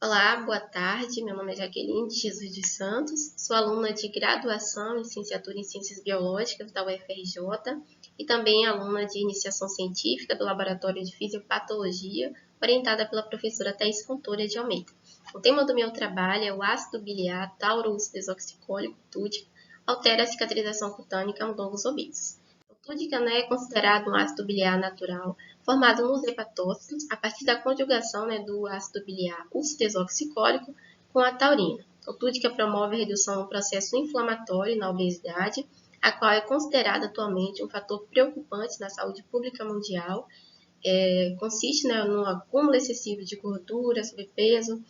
Olá, boa tarde. Meu nome é Jaqueline de Jesus dos Santos. Sou aluna de graduação em licenciatura em Ciências Biológicas da UFRJ e também aluna de iniciação científica do Laboratório de Fisiopatologia, orientada pela professora Thais Fontoura de Almeida. O tema do meu trabalho é o ácido biliar tauro-uso desoxicólico túdica altera a cicatrização cutânea em camundongos obesos. O túdica é considerado um ácido biliar natural formado nos hepatócitos a partir da conjugação do ácido biliar ursodesoxicólico com a taurina. O túdica promove a redução do processo inflamatório na obesidade, a qual é considerada atualmente um fator preocupante na saúde pública mundial. Consiste no acúmulo excessivo de gordura, sobrepeso.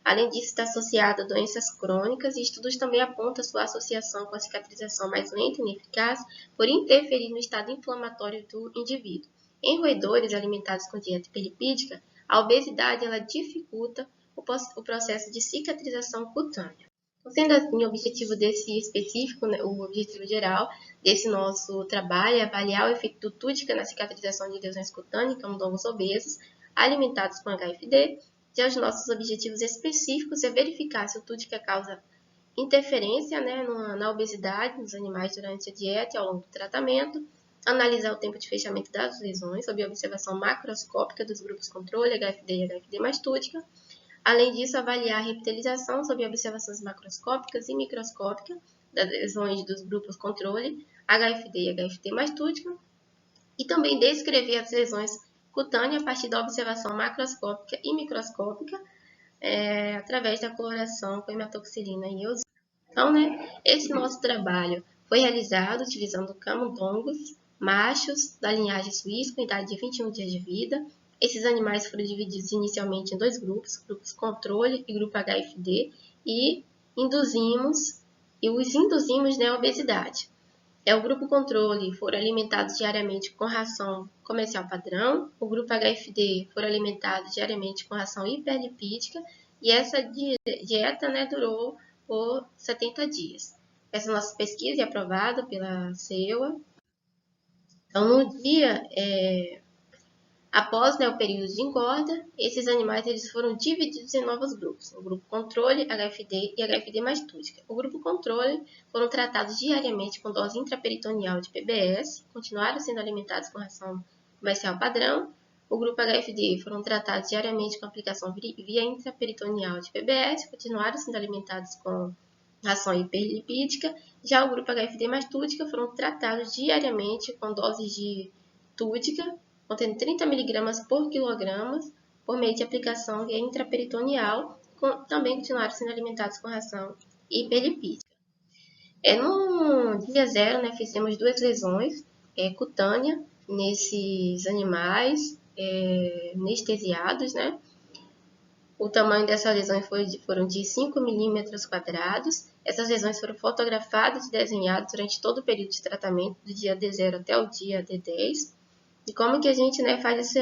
Além disso, está associado a doenças crônicas e estudos também apontam sua associação com a cicatrização mais lenta e ineficaz por interferir no estado inflamatório do indivíduo. Em roedores alimentados com dieta hiperlipídica, a obesidade dificulta o processo de cicatrização cutânea. Então, sendo assim, o objetivo desse específico, o objetivo geral desse nosso trabalho é avaliar o efeito do túdica na cicatrização de lesões cutâneas em camundongos obesos alimentados com HFD. Já os nossos objetivos específicos é verificar se o túdica causa interferência na obesidade dos animais durante a dieta e ao longo do tratamento, analisar o tempo de fechamento das lesões sob observação macroscópica dos grupos controle, HFD e HFD mais túdica. Além disso, avaliar a revitalização sob observações macroscópicas e microscópicas das lesões dos grupos controle, HFD e HFD mais túdica. E também descrever as lesões cutâneas a partir da observação macroscópica e microscópica através da coloração com hematoxilina e eosina. Então, esse nosso trabalho foi realizado utilizando camundongos machos da linhagem suíça com idade de 21 dias de vida. Esses animais foram divididos inicialmente em dois grupos, grupos controle e grupo HFD, e os induzimos à obesidade. O grupo controle foram alimentados diariamente com ração comercial padrão, o grupo HFD foram alimentados diariamente com ração hiperlipídica, e essa dieta durou por 70 dias. Essa nossa pesquisa é aprovada pela CEUA. Então, no dia após o período de engorda, esses animais foram divididos em novos grupos, o grupo controle, HFD e HFD mais túdica. O grupo controle foram tratados diariamente com dose intraperitoneal de PBS, continuaram sendo alimentados com ração comercial padrão. O grupo HFD foram tratados diariamente com aplicação via intraperitoneal de PBS, continuaram sendo alimentados com ração hiperlipídica. Já o grupo HFD mais túdica foram tratados diariamente com doses de túdica, contendo 30 mg por quilograma, por meio de aplicação via intraperitoneal, também continuaram sendo alimentados com ração hiperlipídica. No dia 0, fizemos 2 lesões cutâneas nesses animais anestesiados, O tamanho dessas lesões foram de 5 milímetros quadrados. Essas lesões foram fotografadas e desenhadas durante todo o período de tratamento, do dia D0 até o dia D10. E como que a gente faz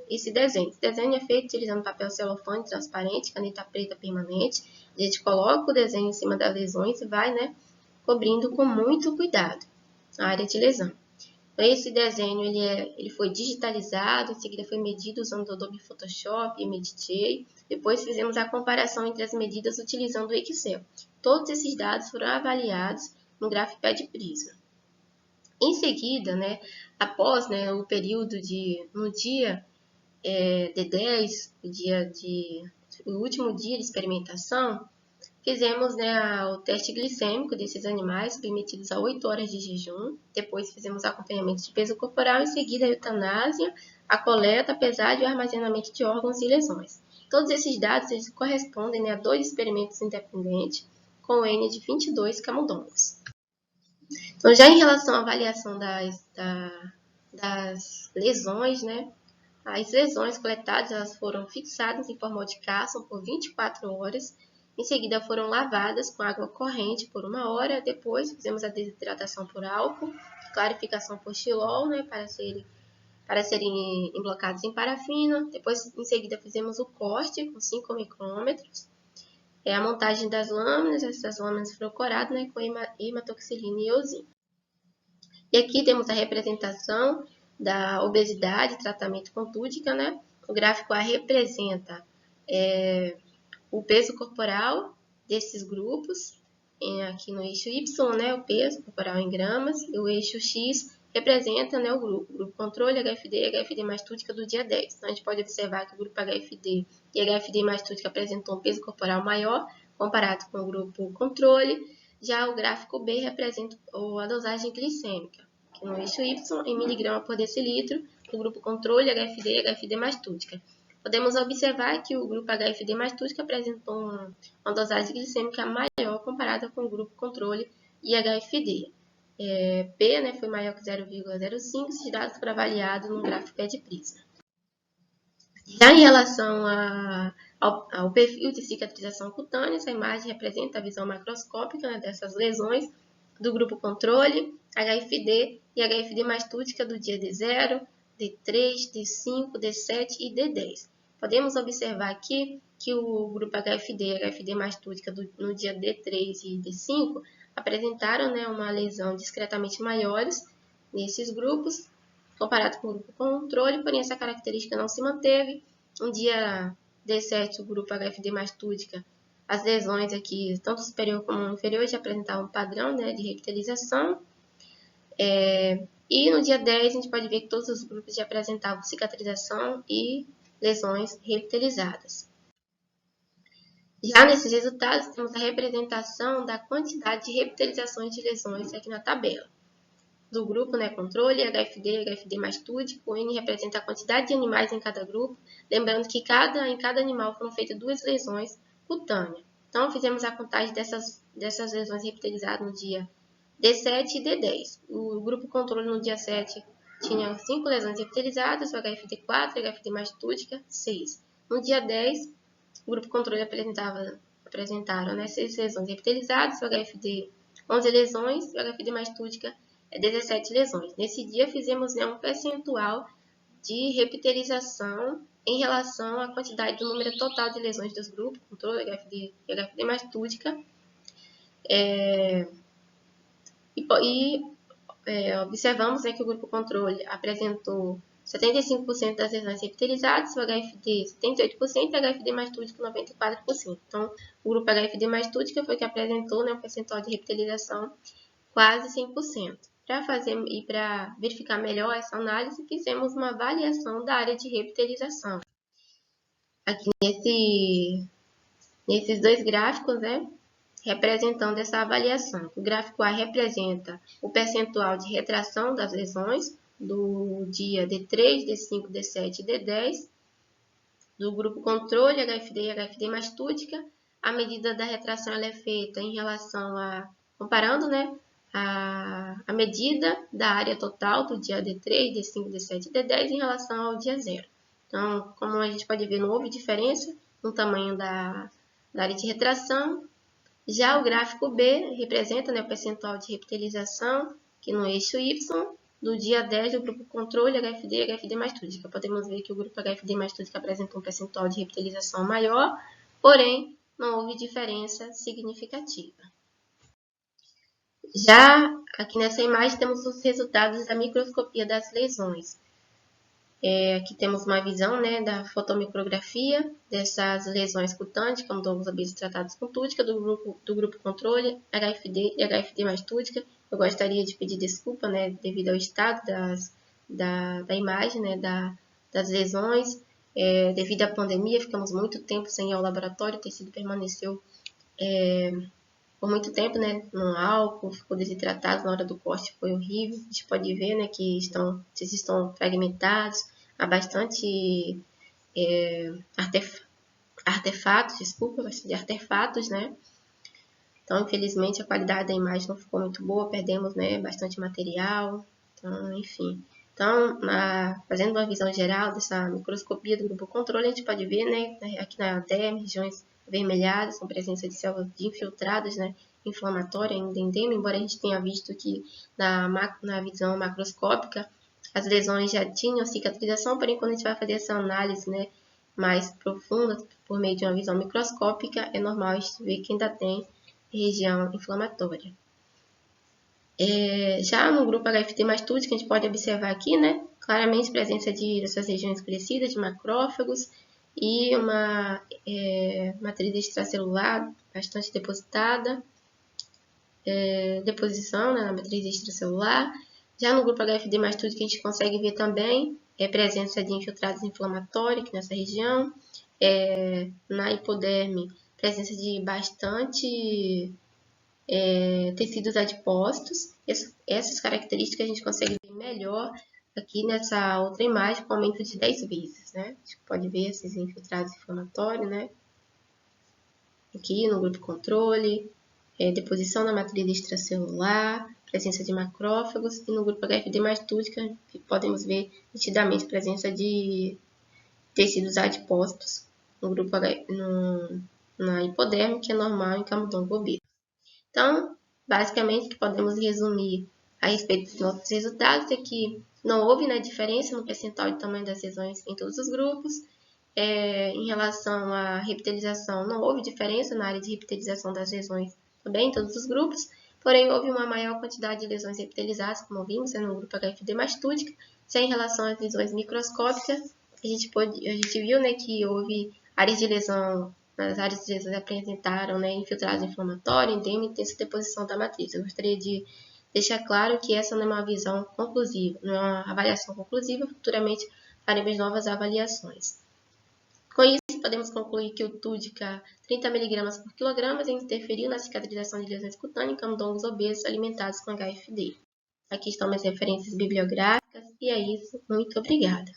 esse desenho? Esse desenho é feito utilizando papel celofane transparente, caneta preta permanente. A gente coloca o desenho em cima das lesões e vai cobrindo com muito cuidado a área de lesão. Então, esse desenho ele foi digitalizado, em seguida foi medido usando o Adobe Photoshop e Medjay. Depois fizemos a comparação entre as medidas utilizando o Excel. Todos esses dados foram avaliados no GraphPad Prisma. Em seguida, após o período no dia D10, o último dia de experimentação, fizemos o teste glicêmico desses animais, submetidos a 8 horas de jejum. Depois fizemos acompanhamento de peso corporal, em seguida a eutanásia, a coleta, a pesagem e o armazenamento de órgãos e lesões. Todos esses dados correspondem a 2 experimentos independentes, com o N de 22 camundongos. Então, já em relação à avaliação das lesões, as lesões coletadas elas foram fixadas em formol de Carson por 24 horas. Em seguida, foram lavadas com água corrente por 1 hora. Depois, fizemos a desidratação por álcool, clarificação por xilol, para serem emblocados em parafina. Depois, em seguida, fizemos o corte com 5 micrômetros. A montagem das lâminas, essas lâminas foram coradas com hematoxilina e eosina. E aqui temos a representação da obesidade, tratamento com túdica, O gráfico A representa o peso corporal desses grupos, aqui no eixo Y, né, o peso corporal em gramas, e o eixo X representa, né, o grupo controle, HFD e HFD mais túdica do dia 10. Então, a gente pode observar que o grupo HFD e HFD mais túdica apresentou um peso corporal maior, comparado com o grupo controle. Já o gráfico B representa a dosagem glicêmica, que no eixo Y, em miligrama por decilitro, do grupo controle, HFD e HFD mais túdica. Podemos observar que o grupo HFD mais túdica apresentou uma dosagem glicêmica maior comparada com o grupo controle e HFD. P, né, foi maior que 0,05, esses dados foram avaliados no gráfico pé de prisma. Já em relação ao perfil de cicatrização cutânea, essa imagem representa a visão macroscópica, né, dessas lesões do grupo controle, HFD e HFD mais túdica do dia D0, D3, D5, D7 e D10. Podemos observar aqui que o grupo HFD e HFD mais túdica no dia D3 e D5 apresentaram, né, uma lesão discretamente maiores nesses grupos, comparado com o grupo controle, porém essa característica não se manteve. No dia D7, o grupo HFD mais túdica, as lesões aqui, tanto superior como inferior, já apresentavam um padrão, né, de revitalização. E no dia 10, a gente pode ver que todos os grupos já apresentavam cicatrização e lesões revitalizadas. Já nesses resultados, temos a representação da quantidade de revitalizações de lesões aqui na tabela. Do grupo, né, controle, HFD, HFD mais túdico, o N representa a quantidade de animais em cada grupo, lembrando que em cada animal foram feitas 2 lesões cutâneas. Então, fizemos a contagem dessas lesões revitalizadas no dia D7 e D10. O grupo controle no dia 7 tinha 5 lesões revitalizadas, o HFD 4, HFD mais túdica 6. No dia 10, o grupo controle apresentaram, né, 6 lesões revitalizadas, o HFD 11 lesões e o HFD mais túdica 17 lesões. Nesse dia, fizemos, né, um percentual de revitalização em relação à quantidade do número total de lesões dos grupos, controle, HFD e HFD mais túdica. Observamos, né, que o grupo controle apresentou 75% das lesões revitalizadas, o HFD 78% e o HFD mais túdica 94%. Então, o grupo HFD mais túdica foi que apresentou, né, um percentual de revitalização quase 100%. Para verificar melhor essa análise, fizemos uma avaliação da área de revitalização. Aqui nesses 2 gráficos, né, representando essa avaliação. O gráfico A representa o percentual de retração das lesões do dia D3, D5, D7 e D10, do grupo controle, HFD e HFD mais túdica. A medida da retração ela é feita em relação comparando, né, a medida da área total do dia D3, D5, D7 e D10 em relação ao dia 0. Então, como a gente pode ver, não houve diferença no tamanho da área de retração. Já o gráfico B representa, né, o percentual de revitalização, que no eixo Y, do dia 10 do grupo controle, HFD e HFD mais túdica. Podemos ver que o grupo HFD mais túdica apresentou um percentual de revitalização maior, porém, não houve diferença significativa. Já aqui nessa imagem temos os resultados da microscopia das lesões. Aqui temos uma visão, né, da fotomicrografia dessas lesões cutâneas, como dons obesos tratados com túdica, do grupo controle, HFD e HFD mais túdica. Eu gostaria de pedir desculpa, né, devido ao estado da imagem, né, das lesões. Devido à pandemia, ficamos muito tempo sem ir ao laboratório, o tecido permaneceu por muito tempo, né, no álcool, ficou desidratado na hora do corte, foi horrível. A gente pode ver, né, que vocês estão fragmentados, há bastante artefatos, né. Então, infelizmente, a qualidade da imagem não ficou muito boa, perdemos, né, bastante material, então, enfim. Então, fazendo uma visão geral dessa microscopia do grupo controle, a gente pode ver, né, aqui na derme, regiões avermelhadas, com presença de células de infiltradas, né, inflamatória em endema, embora a gente tenha visto que na visão macroscópica as lesões já tinham cicatrização, porém quando a gente vai fazer essa análise, né, mais profunda, por meio de uma visão microscópica, é normal a gente ver que ainda tem região inflamatória. Já no grupo HFD mais túdica, que a gente pode observar aqui, né, claramente a presença dessas regiões crescidas, de macrófagos, e uma matriz extracelular bastante depositada, deposição, né, na matriz extracelular. Já no grupo HFD mais tudo que a gente consegue ver também é presença de infiltrados inflamatórios aqui nessa região, na hipoderme, presença de bastante tecidos adipostos. Essas características a gente consegue ver melhor aqui nessa outra imagem, com aumento de 10 vezes, né? A gente pode ver esses infiltrados inflamatórios, né? Aqui no grupo controle, deposição na matriz extracelular, presença de macrófagos, e no grupo HFD mais túdica, podemos ver nitidamente a presença de tecidos adipostos no grupo na hipoderme, que é normal em camundongo obeso. Então, basicamente, o que podemos resumir a respeito dos nossos resultados é que não houve, né, diferença no percentual de tamanho das lesões em todos os grupos. Em relação à reptilização, não houve diferença na área de reptilização das lesões também em todos os grupos, porém houve uma maior quantidade de lesões reptilizadas, como vimos, no grupo HFD mastúdica. Em relação às lesões microscópicas, a gente viu, né, que houve áreas de lesão. As áreas de lesão apresentaram, né, infiltrados inflamatórios, edema e intensa deposição da matriz. Eu gostaria de deixar claro que essa não é uma visão conclusiva, não é uma avaliação conclusiva, futuramente faremos novas avaliações. Com isso, podemos concluir que o Túdica 30 mg por quilograma interferiu na cicatrização de lesões cutâneas em camundongos obesos alimentados com HFD. Aqui estão minhas referências bibliográficas e é isso. Muito obrigada.